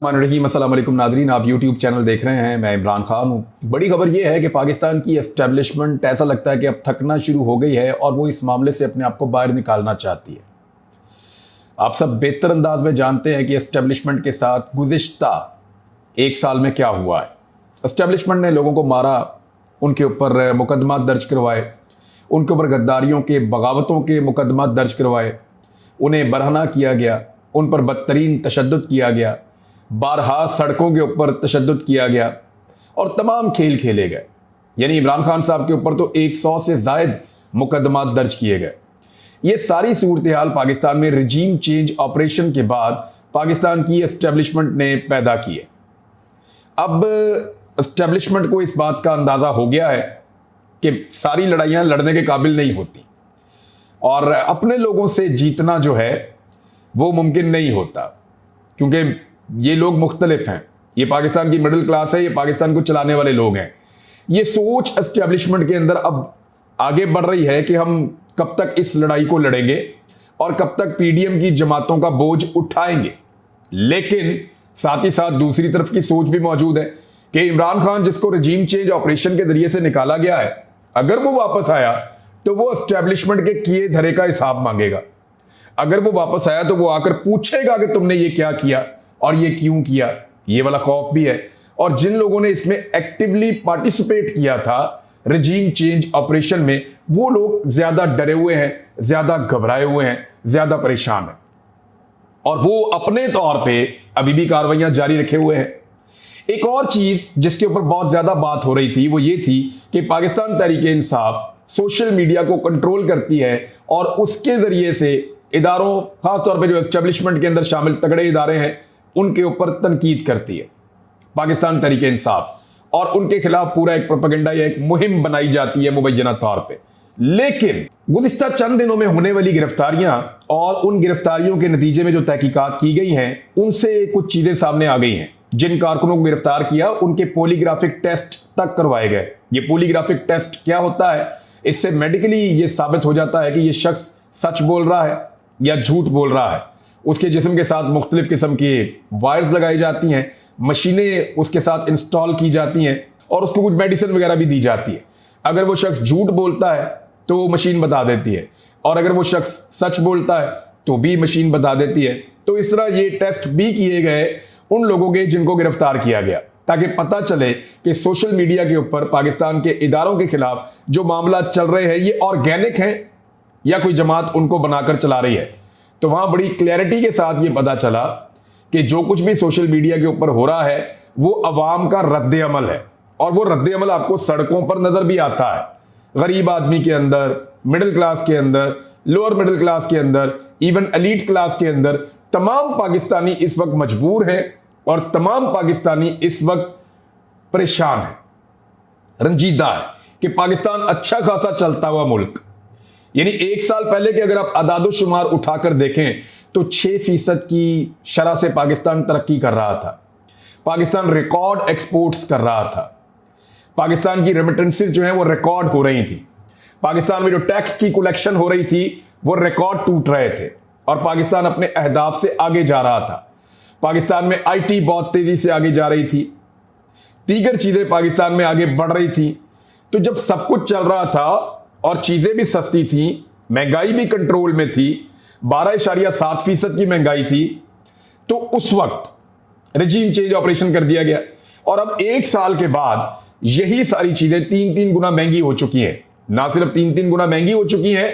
रहीम अस्सलाम वालेकुम नादरीन, आप यूट्यूब चैनल देख रहे हैं। मैं इमरान खान हूँ। बड़ी खबर यह है कि पाकिस्तान की एस्टेब्लिशमेंट ऐसा लगता है कि अब थकना शुरू हो गई है और वो इस मामले से अपने आप को बाहर निकालना चाहती है। आप सब बेहतर अंदाज में जानते हैं कि एस्टेब्लिशमेंट के साथ गुज़िश्ता एक साल में क्या हुआ है। एस्टेब्लिशमेंट ने लोगों को मारा, उनके ऊपर मुकदमा दर्ज करवाए, उनके ऊपर गद्दारियों के बगावतों के मुकदमा दर्ज करवाए, उन्हें बरहना किया गया, उन पर बदतरीन तशद्दुद किया गया, बारहा सड़कों के ऊपर तशद्दुद किया गया और तमाम खेल खेले गए। यानी इमरान खान साहब के ऊपर तो 100 से ज़ायद मुकदमा दर्ज किए गए। ये सारी सूरत हाल पाकिस्तान में रजीम चेंज ऑपरेशन के बाद पाकिस्तान की एस्टेब्लिशमेंट ने पैदा की है। अब एस्टेब्लिशमेंट को इस बात का अंदाज़ा हो गया है कि सारी लड़ाइयाँ लड़ने के काबिल नहीं होती और अपने लोगों से जीतना जो है वो मुमकिन नहीं होता, क्योंकि ये लोग मुख्तलिफ हैं। ये पाकिस्तान की मिडिल क्लास है, ये पाकिस्तान को चलाने वाले लोग हैं। ये सोच एस्टेब्लिशमेंट के अंदर अब आगे बढ़ रही है कि हम कब तक इस लड़ाई को लड़ेंगे और कब तक पीडीएम की जमातों का बोझ उठाएंगे। लेकिन साथ ही साथ दूसरी तरफ की सोच भी मौजूद है कि इमरान खान, जिसको रजीम चेंज ऑपरेशन के जरिए से निकाला गया है, अगर वो वापस आया तो वो एस्टेब्लिशमेंट के किए धरे का हिसाब मांगेगा। अगर वो वापस आया तो वो आकर पूछेगा कि तुमने ये क्या किया और ये क्यों किया। ये वाला खौफ भी है। और जिन लोगों ने इसमें एक्टिवली पार्टिसिपेट किया था रजीम चेंज ऑपरेशन में, वो लोग ज्यादा डरे हुए हैं, ज्यादा घबराए हुए हैं, ज्यादा परेशान हैं और वो अपने तौर पे अभी भी कार्रवाइयां जारी रखे हुए हैं। एक और चीज जिसके ऊपर बहुत ज्यादा बात हो रही थी वो ये थी कि पाकिस्तान तहरीक-ए-इंसाफ सोशल मीडिया को कंट्रोल करती है और उसके जरिए से इदारों, खासतौर पे जो एस्टेब्लिशमेंट के अंदर शामिल तगड़े इदारे हैं, उनके ऊपर तनकीद करती है पाकिस्तान तहरीक-ए-इंसाफ और उनके खिलाफ पूरा एक प्रोपेगेंडा या एक मुहिम बनाई जाती है मुबैना तौर पे। लेकिन गुज़िश्ता चंद दिनों में होने वाली गिरफ्तारियां और उन गिरफ्तारियों के नतीजे में जो तहकीकात की गई हैं, उनसे कुछ चीजें सामने आ गई हैं। जिन कारकुनों को गिरफ्तार किया उनके पॉलीग्राफिक टेस्ट तक करवाए गए। ये पॉलीग्राफिक टेस्ट क्या होता है? इससे मेडिकली ये साबित हो जाता है कि ये शख्स सच बोल रहा है या झूठ बोल रहा है। उसके जिस्म के साथ मुख्तलिफ किस्म की वायर्स लगाई जाती हैं, मशीनें उसके साथ इंस्टॉल की जाती हैं और उसको कुछ मेडिसिन वगैरह भी दी जाती है। अगर वो शख्स झूठ बोलता है तो वो मशीन बता देती है और अगर वो शख्स सच बोलता है तो भी मशीन बता देती है। तो इस तरह ये टेस्ट भी किए गए उन लोगों के जिनको गिरफ्तार किया गया, ताकि पता चले कि सोशल मीडिया के ऊपर पाकिस्तान के इदारों के खिलाफ जो मामला चल रहे हैं ये ऑर्गेनिक हैं या कोई जमात उनको बनाकर चला रही है। तो वहां बड़ी क्लैरिटी के साथ ये पता चला कि जो कुछ भी सोशल मीडिया के ऊपर हो रहा है वो अवाम का रद्द अमल है और वो रद्द अमल आपको सड़कों पर नजर भी आता है। गरीब आदमी के अंदर, मिडिल क्लास के अंदर, लोअर मिडिल क्लास के अंदर, इवन एलीट क्लास के अंदर, तमाम पाकिस्तानी इस वक्त मजबूर हैं और तमाम पाकिस्तानी इस वक्त परेशान है, रंजीदा है कि पाकिस्तान अच्छा खासा चलता हुआ मुल्क, यानी एक साल पहले के अगर आप अदादो शुमार उठाकर देखें तो 6% की शरह से पाकिस्तान तरक्की कर रहा था। पाकिस्तान रिकॉर्ड एक्सपोर्ट्स कर रहा था। पाकिस्तान की रेमिटेंसेस जो है वो रिकॉर्ड हो रही थी। पाकिस्तान में जो टैक्स की कलेक्शन हो रही थी वो रिकॉर्ड टूट रहे थे और पाकिस्तान अपने अहदाफ से आगे जा रहा था। पाकिस्तान में आईटी बहुत तेजी से आगे जा रही थी, दीगर चीजें पाकिस्तान में आगे बढ़ रही थी। तो जब सब कुछ चल रहा था और चीजें भी सस्ती थी, महंगाई भी कंट्रोल में थी, 12.7% की महंगाई थी, तो उस वक्त रजीम चेंज ऑपरेशन कर दिया गया और अब एक साल के बाद यही सारी चीजें 3-3 गुना महंगी हो चुकी हैं। ना सिर्फ 3-3 गुना महंगी हो चुकी हैं,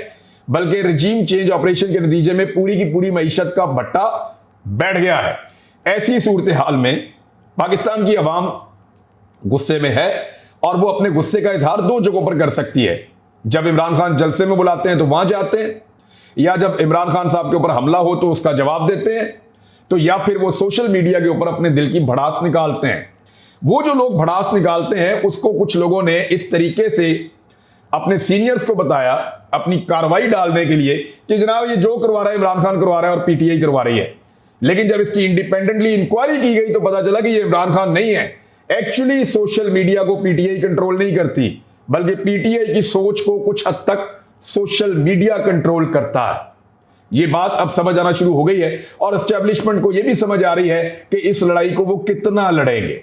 बल्कि रजीम चेंज ऑपरेशन के नतीजे में पूरी की पूरी मईशत का भट्टा बैठ गया है। ऐसी सूरत हाल में पाकिस्तान की आवाम गुस्से में है और वो अपने गुस्से का इजहार दो जगहों पर कर सकती है। जब इमरान खान जलसे में बुलाते हैं तो वहां जाते हैं, या जब इमरान खान साहब के ऊपर हमला हो तो उसका जवाब देते हैं, तो या फिर वो सोशल मीडिया के ऊपर अपने दिल की भड़ास निकालते हैं। वो जो लोग भड़ास निकालते हैं उसको कुछ लोगों ने इस तरीके से अपने सीनियर्स को बताया अपनी कार्रवाई डालने के लिए कि जनाब ये जो करवा रहा है इमरान खान करवा रहा है और पीटीआई करवा रही है। लेकिन जब इसकी इंडिपेंडेंटली इंक्वायरी की गई तो पता चला कि ये इमरान खान नहीं है। एक्चुअली सोशल मीडिया को पीटीआई कंट्रोल नहीं करती, बल्कि पीटीआई की सोच को कुछ हद तक सोशल मीडिया कंट्रोल करता है। ये बात अब समझ आना शुरू हो गई है और एस्टेब्लिशमेंट को यह भी समझ आ रही है कि इस लड़ाई को वो कितना लड़ेंगे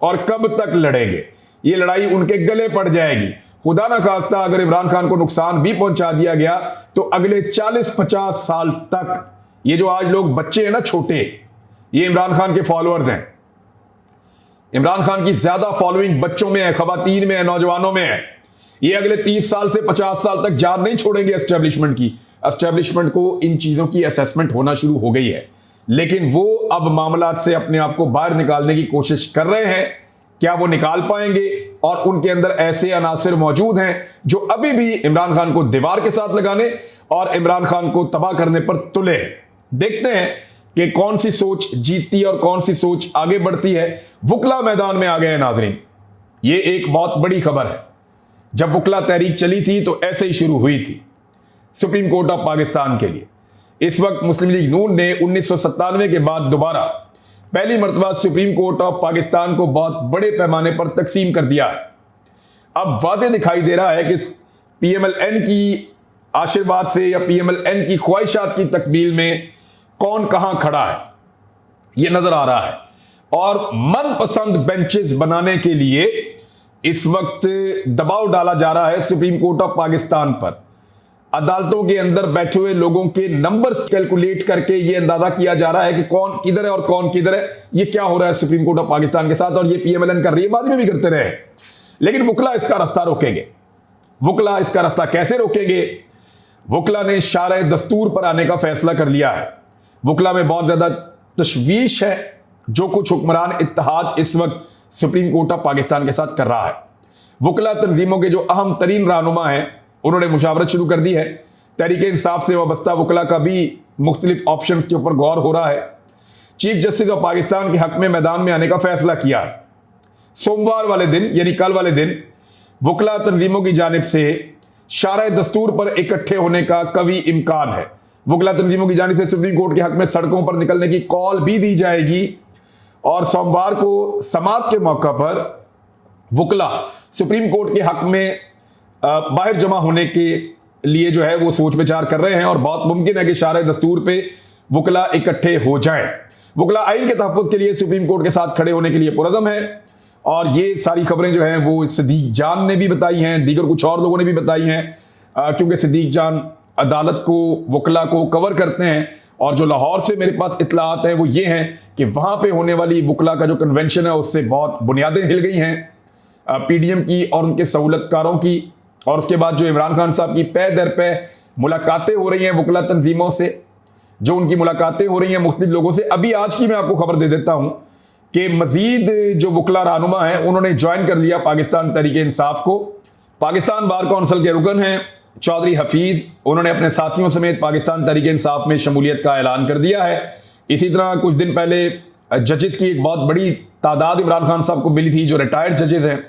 और कब तक लड़ेंगे। ये लड़ाई उनके गले पड़ जाएगी। खुदा ना खास्ता अगर इमरान खान को नुकसान भी पहुंचा दिया गया तो अगले 40-50 साल तक ये जो आज लोग बच्चे हैं ना छोटे, ये इमरान खान के फॉलोअर्स हैं। इमरान खान की ज्यादा फॉलोइंग बच्चों में है, खवातीन में है, नौजवानों में है। ये अगले 30 साल से 50 साल तक जान नहीं छोड़ेंगे एस्टेब्लिशमेंट की। एस्टेब्लिशमेंट को इन चीजों की असेसमेंट होना शुरू हो गई है, लेकिन वो अब मामलात से अपने आप को बाहर निकालने की कोशिश कर रहे हैं। क्या वो निकाल पाएंगे? और उनके अंदर ऐसे अनासिर मौजूद हैं जो अभी भी इमरान खान को दीवार के साथ लगाने और इमरान खान को तबाह करने पर तुले हैं। देखते हैं कि कौन सी सोच जीतती है और कौन सी सोच आगे बढ़ती है। वुकला मैदान में आ गए हैं नाज़रीन। ये एक बहुत बड़ी खबर है। जब वुकला तहरीक चली थी तो ऐसे ही शुरू हुई थी सुप्रीम कोर्ट ऑफ पाकिस्तान के लिए। इस वक्त मुस्लिम लीग नून ने 1997 के बाद दोबारा पहली मर्तबा सुप्रीम कोर्ट ऑफ पाकिस्तान को बहुत बड़े पैमाने पर तकसीम कर दिया है। अब वाज़ेह दिखाई दे रहा है कि PMLN की आशीर्वाद से या PMLN की ख्वाहिशात की तकमील में कौन कहां खड़ा है, यह नजर आ रहा है। और मनपसंद बेंचेस बनाने के लिए इस वक्त दबाव डाला जा रहा है सुप्रीम कोर्ट ऑफ पाकिस्तान पर। अदालतों के अंदर बैठे हुए लोगों के नंबर्स कैलकुलेट करके यह अंदाजा किया जा रहा है कि कौन किधर है और कौन किधर है। यह क्या हो रहा है सुप्रीम कोर्ट ऑफ पाकिस्तान के साथ, और यह PMLN कर रही है, बाद में भी करते रहे। लेकिन वुकला इसका रास्ता रोकेंगे। वुकला इसका रास्ता कैसे रोकेंगे? वुकला ने शारे दस्तूर पर आने का फैसला कर लिया है। वुकला में बहुत ज्यादा तशवीश है जो कुछ हुक्मरान इत्तेहाद इस वक्त सुप्रीम कोर्ट ऑफ पाकिस्तान के साथ कर रहा है। वुकला तंजीमों के जो अहम तरीन रहनुमा हैं उन्होंने मुशावरत शुरू कर दी है। तहरीक इंसाफ से वाबस्ता वुकला का भी मुख्तलिफ ऑप्शन के ऊपर गौर हो रहा है। चीफ जस्टिस ऑफ पाकिस्तान के हक में मैदान में आने का फैसला किया है। सोमवार वाले दिन यानी कल वाले दिन वुकला तंजीमों की जानिब से शारे दस्तूर पर इकट्ठे होने का कभी इम्कान है। वुकला तंजीमों की जानिब से सुप्रीम कोर्ट के हक में सड़कों पर निकलने की कॉल भी दी जाएगी और सोमवार को समात के मौका पर वुकला सुप्रीम कोर्ट के हक में बाहर जमा होने के लिए जो है वो सोच विचार कर रहे हैं और बहुत मुमकिन है कि शारे दस्तूर पे वुकला इकट्ठे हो जाएं। वुकला आइन के तहफ़्फ़ुज़ के लिए सुप्रीम कोर्ट के साथ खड़े होने के लिए पुरज़म है और ये सारी खबरें जो हैं वो सिद्दीक जान ने भी बताई हैं, दीगर कुछ और लोगों ने भी बताई हैं, क्योंकि सिद्दीक जान अदालत को वुकला को कवर करते हैं। और जो लाहौर से मेरे पास इत्तलात है वो ये हैं कि वहाँ पे होने वाली वुकला का जो कन्वेंशन है उससे बहुत बुनियादें हिल गई हैं PDM की और उनके सहूलतकारों की। और उसके बाद जो इमरान खान साहब की पे दर पे मुलाकातें हो रही हैं वुकला तंजीमों से, जो उनकी मुलाकातें हो रही हैं मुख्तलिफ लोगों से। अभी आज की मैं आपको खबर दे देता हूँ कि मजीद जो वुकला रहनुमा हैं उन्होंने ज्वाइन कर लिया पाकिस्तान तहरीक इंसाफ को। पाकिस्तान बार कौंसिल के रुकन हैं चौधरी हफीज, उन्होंने अपने साथियों समेत पाकिस्तान तहरीक इंसाफ में शमूलियत का ऐलान कर दिया है। इसी तरह कुछ दिन पहले जजेस की एक बहुत बड़ी तादाद इमरान खान साहब को मिली थी जो रिटायर्ड जजेस हैं,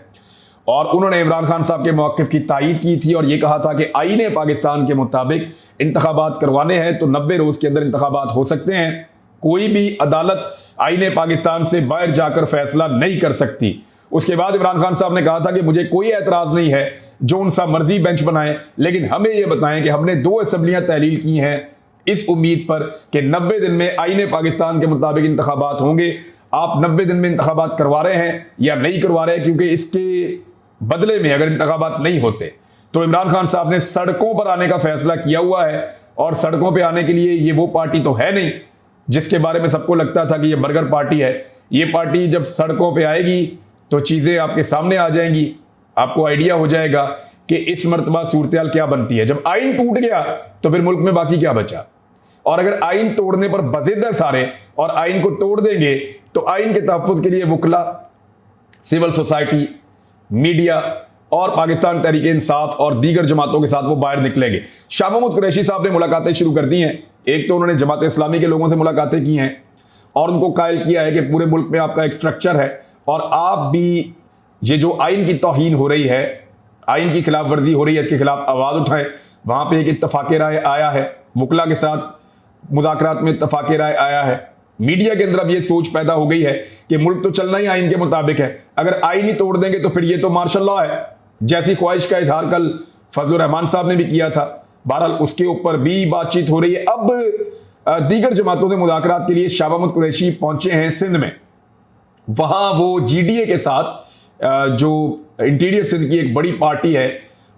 और उन्होंने इमरान खान साहब के मौक़िफ़ की तायीद की थी और ये कहा था कि आईन पाकिस्तान के मुताबिक इंतखाबात करवाने हैं तो 90 रोज़ के अंदर इंतखाबात हो सकते हैं। कोई भी अदालत आईन पाकिस्तान से बाहर जाकर फैसला नहीं कर सकती। उसके बाद इमरान खान साहब ने कहा था कि मुझे कोई एतराज़ नहीं है जो उनसा मर्जी बेंच बनाएं, लेकिन हमें यह बताएं कि हमने 2 असम्बलियाँ तहलील की हैं इस उम्मीद पर कि 90 दिन में आईन पाकिस्तान के मुताबिक इंतखाबात होंगे। आप 90 दिन में इंतखाबात करवा रहे हैं या नहीं करवा रहे हैं, क्योंकि इसके बदले में अगर इंतखाबात नहीं होते तो इमरान खान साहब ने सड़कों पर आने का फैसला किया हुआ है। और सड़कों पर आने के लिए ये वो पार्टी तो है नहीं जिसके बारे में सबको लगता था कि ये बर्गर पार्टी है। ये पार्टी जब सड़कों पे आएगी तो चीज़ें आपके सामने आ जाएंगी, आपको आइडिया हो जाएगा कि इस मर्तबा सूरत क्या बनती है। जब आइन टूट गया तो फिर मुल्क में बाकी क्या बचा। और अगर आइन तोड़ने पर बज़िद है सारे और आइन को तोड़ देंगे तो आइन के तहफ़्फ़ुज़ के लिए वुकला, सिविल सोसाइटी, मीडिया और पाकिस्तान तहरीक इंसाफ और दीगर जमातों के साथ वो बाहर निकलेंगे। शाह महमूद कुरैशी साहब ने मुलाकातें शुरू कर दी हैं। एक तो उन्होंने जमात इस्लामी के लोगों से मुलाकातें की हैं और उनको कायल किया है कि पूरे मुल्क में आपका एक स्ट्रक्चर है और आप भी ये जो आइन की तौहीन हो रही है, आइन की खिलाफ वर्जी हो रही है, इसके खिलाफ आवाज़ उठाएं। वहाँ पे एक इत्तफाक राय आया है, वुकला के साथ मुज़ाकरात में इत्तफाक राय आया है। मीडिया के अंदर अब ये सोच पैदा हो गई है कि मुल्क तो चलना ही आइन के मुताबिक है, अगर आइन ही तोड़ देंगे तो फिर ये तो मार्शल लॉ है। जैसी ख्वाहिश का इजहार कल फजल रहमान साहब ने भी किया था बहरहाल उसके ऊपर भी बातचीत हो रही है। अब दीगर जमातों से मुज़ाकरात के लिए शाह महमूद कुरैशी पहुंचे हैं सिंध में। वहां वो जीडीए के साथ जो इंटीरियर सिंध की एक बड़ी पार्टी है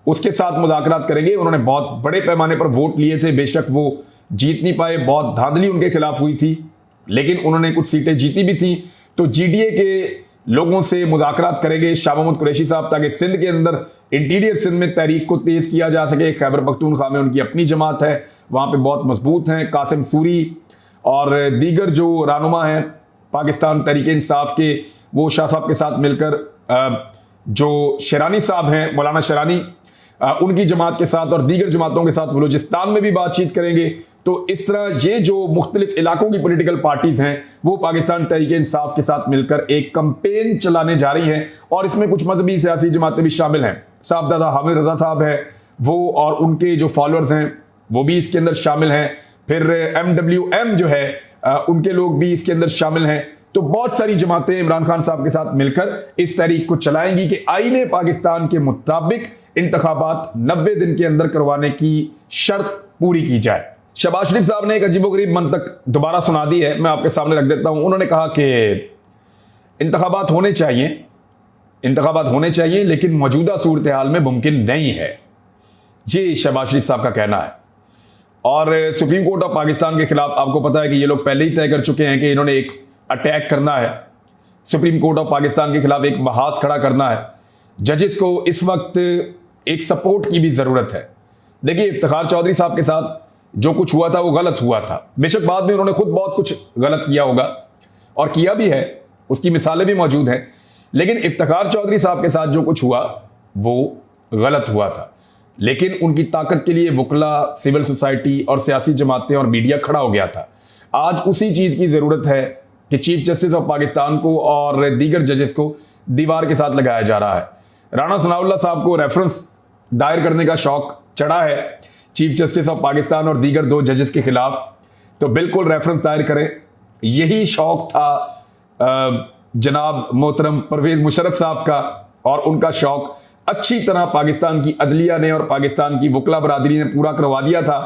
उसके साथ मुज़ाकरात करेंगे। उन्होंने बहुत बड़े पैमाने पर वोट लिए थे, बेशक वो जीत नहीं पाए, बहुत धांधली उनके खिलाफ हुई थी, लेकिन उन्होंने कुछ सीटें जीती भी थी। तो जीडीए के लोगों से मुज़ाकरात करेंगे शाह महमूद कुरैशी साहब, ताकि सिंध के अंदर इंटीरियर सिंध में तहरीक को तेज़ किया जा सके। खैबर पख्तूनख्वा में उनकी अपनी जमात है, वहाँ पे बहुत मजबूत हैं। कासिम सूरी और दीगर जो रहनुमा हैं पाकिस्तान तहरीक इंसाफ के, वो शाह साहब के साथ मिलकर जो शेरानी साहब हैं, मौलाना शेरानी, उनकी जमात के साथ और दीगर जमातों के साथ बलूचिस्तान में भी बातचीत करेंगे। तो इस तरह ये जो मुख्तलिफ इलाकों की पॉलिटिकल पार्टीज हैं वो पाकिस्तान तहरीक इंसाफ के साथ मिलकर एक कैंपेन चलाने जा रही हैं, और इसमें कुछ मजहबी सियासी जमातें भी शामिल हैं। साहबजादा हामिद रजा साहब है वो, और उनके जो फॉलोअर्स हैं वो भी इसके अंदर शामिल हैं। फिर MWM जो है उनके लोग भी इसके अंदर शामिल हैं। तो बहुत सारी जमातें इमरान खान साहब के साथ मिलकर इस तहरीक को चलाएंगी कि आईने पाकिस्तान के मुताबिक इंतखाबात 90 दिन के अंदर करवाने की शर्त पूरी की जाए। शहबाज शरीफ साहब ने एक अजीबोगरीब मंतक दोबारा सुना दी है, मैं आपके सामने रख देता हूं। उन्होंने कहा कि इंतखाबात होने चाहिए लेकिन मौजूदा सूरत हाल में मुमकिन नहीं है, ये शहबाज शरीफ साहब का कहना है। और सुप्रीम कोर्ट ऑफ पाकिस्तान के खिलाफ आपको पता है कि ये लोग पहले ही तय कर चुके हैं कि इन्होंने एक अटैक करना है, सुप्रीम कोर्ट ऑफ पाकिस्तान के खिलाफ एक बहास खड़ा करना है। जजेस को इस वक्त एक सपोर्ट की भी ज़रूरत है। देखिए, इफ्तिखार चौधरी साहब के साथ जो कुछ हुआ था वो गलत हुआ था, बेशक बाद में उन्होंने खुद बहुत कुछ गलत किया होगा और किया भी है, उसकी मिसालें भी मौजूद हैं, लेकिन इफ्तिखार चौधरी साहब के साथ जो कुछ हुआ वो गलत हुआ था। लेकिन उनकी ताकत के लिए वकला, सिविल सोसाइटी और सियासी जमातें और मीडिया खड़ा हो गया था। आज उसी चीज़ की ज़रूरत है कि चीफ जस्टिस ऑफ पाकिस्तान को और दीगर जजेस को दीवार के साथ लगाया जा रहा है। राणा सनाउल्लाह साहब को रेफरेंस दायर करने का शौक चढ़ा है चीफ जस्टिस ऑफ पाकिस्तान और दीगर 2 जजेस के खिलाफ, तो बिल्कुल रेफरेंस दायर करें। यही शौक था जनाब मोहतरम परवेज मुशर्रफ साहब का, और उनका शौक अच्छी तरह पाकिस्तान की अदलिया ने और पाकिस्तान की वकला बरादरी ने पूरा करवा दिया था।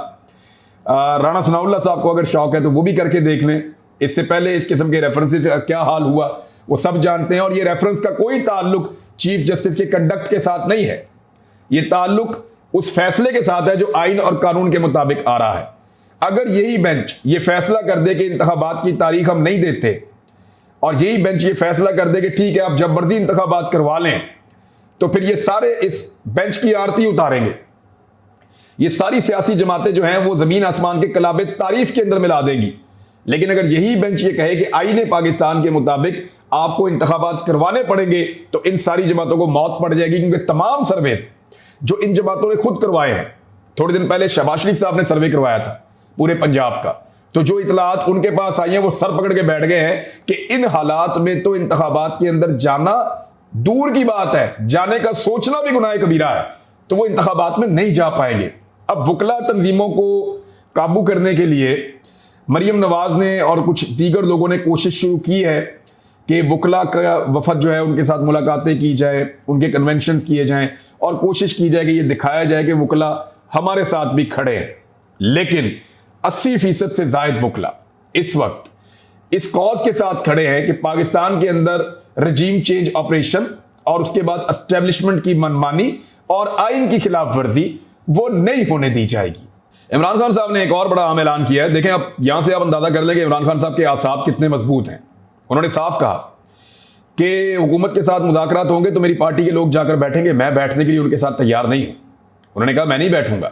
राणा सनाउल्लाह साहब को अगर शौक है तो वो भी करके देख लें। इससे पहले इस किस्म के रेफरेंसेस का क्या हाल हुआ वो सब जानते हैं, और ये रेफरेंस का कोई ताल्लुक चीफ जस्टिस के कंडक्ट के साथ नहीं है, ये ताल्लुक उस फैसले के साथ है जो आइन और कानून के मुताबिक आ रहा है। अगर यही बेंच ये फैसला कर दे कि इंतखाबात की तारीख हम नहीं देते, और यही बेंच ये फैसला कर दे कि ठीक है आप जब मर्जी इंतखाबात करवा लें, तो फिर ये सारे इस बेंच की आरती उतारेंगे। ये सारी सियासी जमातें जो हैं वो जमीन आसमान के कलाबे तारीफ के अंदर मिला देंगी। लेकिन अगर यही बेंच ये कहे कि आईने पाकिस्तान के मुताबिक आपको इंतखाबात करवाने पड़ेंगे, तो इन सारी जमातों को मौत पड़ जाएगी, क्योंकि तमाम सर्वे जो इन जमातों ने खुद करवाए हैं, थोड़े दिन पहले शहबाज शरीफ साहब ने सर्वे करवाया था पूरे पंजाब का, तो जो इतलात उनके पास आई हैं वो सर पकड़ के बैठ गए हैं कि इन हालात में तो इंतखाबात के अंदर जाना दूर की बात है, जाने का सोचना भी गुनाह कबीरा है, तो वो इंतखाबात में नहीं जा पाएंगे। अब वकला तंजीमों को काबू करने के लिए मरियम नवाज ने और कुछ दीगर लोगों ने कोशिश शुरू की है कि वकला का वफद जो है उनके साथ मुलाकातें की जाए, उनके कन्वेंशंस किए जाएं, और कोशिश की जाए कि ये दिखाया जाए कि वकला हमारे साथ भी खड़े हैं। लेकिन 80% से ज़ायद वकला इस वक्त इस कॉज के साथ खड़े हैं कि पाकिस्तान के अंदर रजीम चेंज ऑपरेशन और उसके बाद एस्टेब्लिशमेंट की मनमानी और आइन की खिलाफ वर्जी वो नहीं होने दी जाएगी। इमरान खान साहब ने एक और बड़ा अहम ऐलान किया है। देखें, अब यहां से आप अंदाजा कर लें कि इमरान खान साहब के आसाब कितने मजबूत हैं। उन्होंने साफ कहा कि हुकूमत के साथ मुज़ाकरात होंगे तो मेरी पार्टी के लोग जाकर बैठेंगे, मैं बैठने के लिए उनके साथ तैयार नहीं हूं। उन्होंने कहा मैं नहीं बैठूंगा,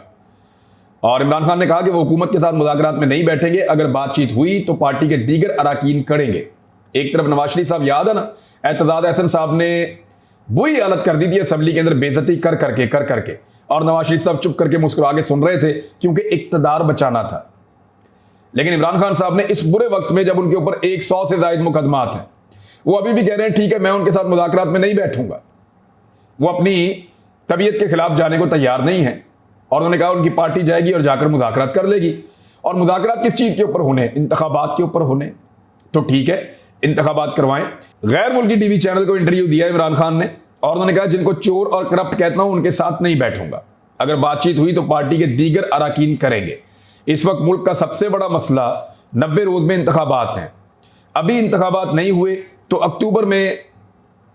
और इमरान खान ने कहा कि वो हुकूमत के साथ मुज़ाकरात में नहीं बैठेंगे, अगर बातचीत हुई तो पार्टी के दीगर अराकीन करेंगे। एक तरफ नवाज शरीफ साहब, याद है ना, एतजाद अहसन साहब ने बुरी हालत कर दी थी असम्बली के अंदर बेइज्जती कर करके, और नवाज शरीफ साहब चुप करके मुस्कुरा के सुन रहे थे क्योंकि इक्तदार बचाना था। लेकिन इमरान खान साहब ने इस बुरे वक्त में, जब उनके ऊपर 100 से ज़ायद मुकदमात हैं, वो अभी भी कह रहे हैं ठीक है मैं उनके साथ मुज़ाकरात में नहीं बैठूंगा। वो अपनी तबीयत के खिलाफ जाने को तैयार नहीं है, और उन्होंने कहा उनकी पार्टी जाएगी और जाकर मुज़ाकरात कर लेगी। और मुज़ाकरात किस चीज़ के ऊपर होने? इंतखाबात के ऊपर होने। तो ठीक है, इंतखाबात करवाएं। गैर मुल्की टीवी चैनल को इंटरव्यू दिया इमरान खान ने, और उन्होंने कहा जिनको चोर और करप्ट कहता हूं उनके साथ नहीं बैठूंगा। अगर बातचीत हुई तो पार्टी के दीगर अरकान करेंगे। इस वक्त मुल्क का सबसे बड़ा मसला 90 रोज में इंतखाबात हैं। अभी इंतखाबात नहीं हुए तो अक्टूबर में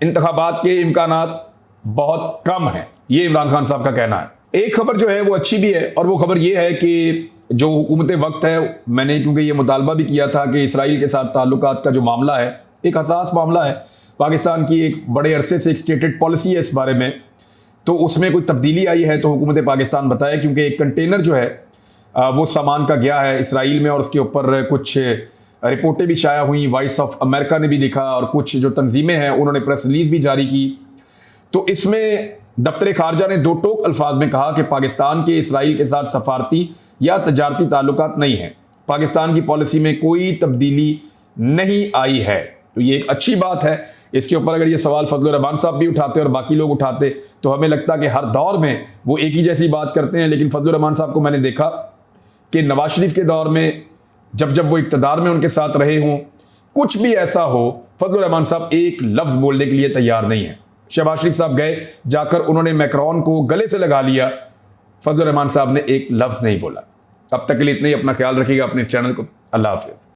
इंतखाबात के इम्कानात बहुत कम हैं, ये इमरान खान साहब का कहना है। एक खबर जो है वो अच्छी भी है, और वो खबर ये है कि जो हुकूमत वक्त है, मैंने क्योंकि ये मुतालबा भी किया था कि इसराइल के साथ ताल्लुकात का जो मामला है एक हसास मामला है, पाकिस्तान की एक बड़े अरसे से एक स्टेटेड पॉलिसी है इस बारे में, तो उसमें कोई तब्दीली आई है तो हुकूमत पाकिस्तान बताए, क्योंकि एक कंटेनर जो है वो सामान का गया है इसराइल में और उसके ऊपर कुछ रिपोर्टें भी शाया हुई, वॉइस ऑफ अमेरिका ने भी लिखा और कुछ जो तंजीमें हैं उन्होंने प्रेस रिलीज भी जारी की। तो इसमें दफ्तर खारजा ने दो टोक अल्फाज में कहा कि पाकिस्तान के इसराइल के साथ सफारती या तजारती ताल्लुकात नहीं हैं, पाकिस्तान की पॉलिसी में कोई तब्दीली नहीं आई है। तो ये एक अच्छी बात है। इसके ऊपर अगर ये सवाल फजलुर रहमान साहब भी उठाते और बाकी लोग उठाते तो हमें लगता कि हर दौर में वो एक ही जैसी बात करते हैं, लेकिन फजलुर रहमान साहब को मैंने देखा कि नवाज शरीफ के दौर में जब वो इक़्तिदार में उनके साथ रहे हों, कुछ भी ऐसा हो, फजलुर रहमान साहब एक लफ्ज़ बोलने के लिए तैयार नहीं है। शहबाज शरीफ साहब गए, जाकर उन्होंने मैक्रोन को गले से लगा लिया, फजलुर रहमान साहब ने एक लफ्ज़ नहीं बोला। अब तक के लिए इतना ही। अपना ख्याल रखिएगा अपने इस चैनल को। अल्लाह हाफ़िज़।